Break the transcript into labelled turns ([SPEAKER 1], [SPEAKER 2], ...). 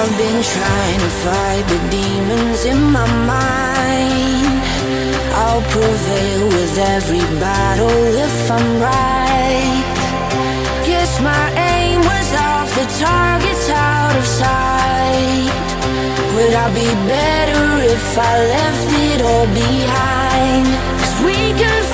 [SPEAKER 1] I've been trying to fight the demons in my mind. I'll prevail with every battle if I'm right. Guess my aim was off, the target's out of sight. Would I be better if I left it all behind? 'Cause we can